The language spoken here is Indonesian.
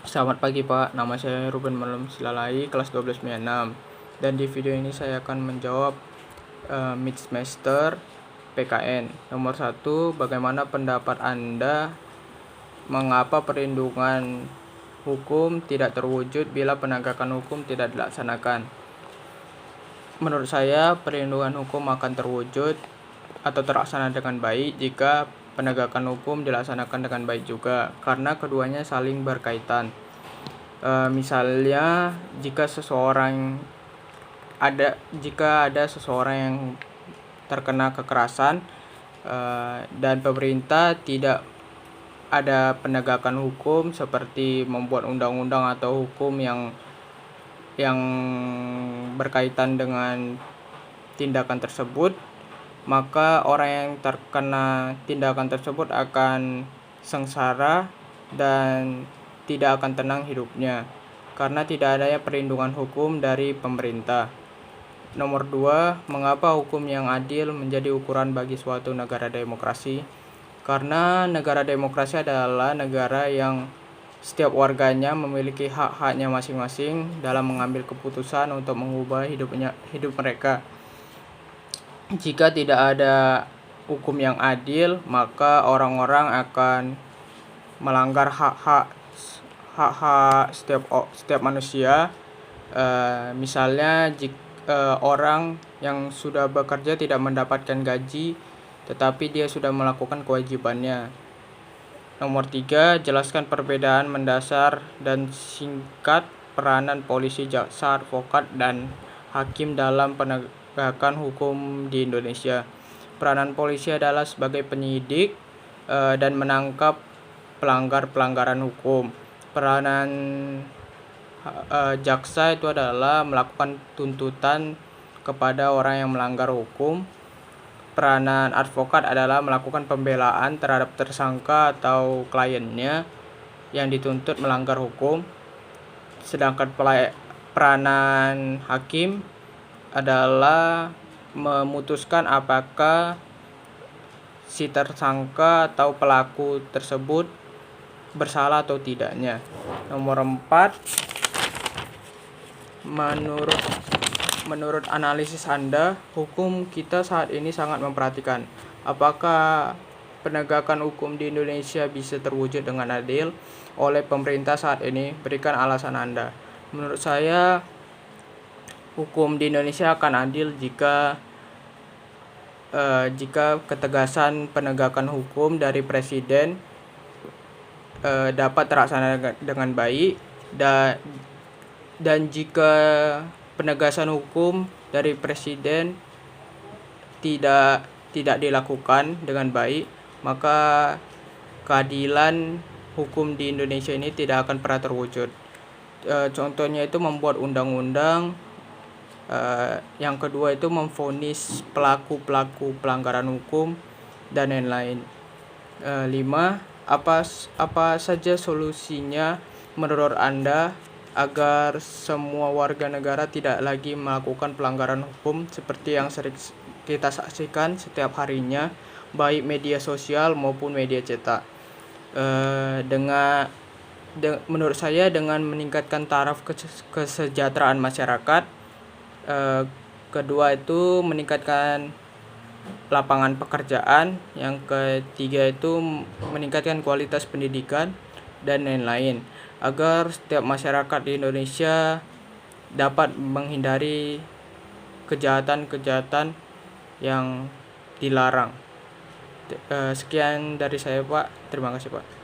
Selamat pagi Pak, nama saya Ruben Malum Silalai, kelas 12 6. Dan di video ini saya akan menjawab mid semester PKN. Nomor 1, bagaimana pendapat Anda mengapa perlindungan hukum tidak terwujud bila penegakan hukum tidak dilaksanakan? Menurut saya, perlindungan hukum akan terwujud atau terlaksana dengan baik jika penegakan hukum dilaksanakan dengan baik juga, karena keduanya saling berkaitan. Misalnya, jika ada seseorang yang terkena kekerasan dan pemerintah tidak ada penegakan hukum seperti membuat undang-undang atau hukum yang berkaitan dengan tindakan tersebut, maka orang yang terkena tindakan tersebut akan sengsara dan tidak akan tenang hidupnya karena tidak adanya perlindungan hukum dari pemerintah. Nomor 2, mengapa hukum yang adil menjadi ukuran bagi suatu negara demokrasi? Karena negara demokrasi adalah negara yang setiap warganya memiliki hak-haknya masing-masing dalam mengambil keputusan untuk mengubah hidup mereka. Jika tidak ada hukum yang adil, maka orang-orang akan melanggar hak-hak setiap manusia. Misalnya jika orang yang sudah bekerja tidak mendapatkan gaji, tetapi dia sudah melakukan kewajibannya. Nomor 3, jelaskan perbedaan mendasar dan singkat peranan polisi, jaksa, advokat, dan hakim dalam penegakan hukum di Indonesia. Peranan polisi adalah sebagai penyidik dan menangkap pelanggaran hukum. Peranan jaksa itu adalah melakukan tuntutan kepada orang yang melanggar hukum. Peranan advokat adalah melakukan pembelaan terhadap tersangka atau kliennya yang dituntut melanggar hukum. Sedangkan peranan hakim adalah memutuskan apakah si tersangka atau pelaku tersebut bersalah atau tidaknya. Nomor 4, menurut analisis Anda, hukum kita saat ini sangat memperhatikan. Apakah penegakan hukum di Indonesia bisa terwujud dengan adil oleh pemerintah saat ini? Berikan alasan Anda. Menurut saya, hukum di Indonesia akan adil jika ketegasan penegakan hukum dari presiden dapat terlaksana dengan baik, dan jika penegasan hukum dari presiden tidak dilakukan dengan baik, maka keadilan hukum di Indonesia ini tidak akan pernah terwujud. Contohnya itu membuat undang-undang. Yang kedua itu memvonis pelaku pelanggaran hukum dan lain-lain. 5, apa saja solusinya menurut Anda agar semua warga negara tidak lagi melakukan pelanggaran hukum seperti yang sering kita saksikan setiap harinya, baik media sosial maupun media cetak? Menurut saya dengan meningkatkan taraf kesejahteraan masyarakat. Kedua itu meningkatkan lapangan pekerjaan. Yang ketiga itu meningkatkan kualitas pendidikan dan lain-lain, agar setiap masyarakat di Indonesia dapat menghindari kejahatan-kejahatan yang dilarang. Sekian dari saya Pak, terima kasih Pak.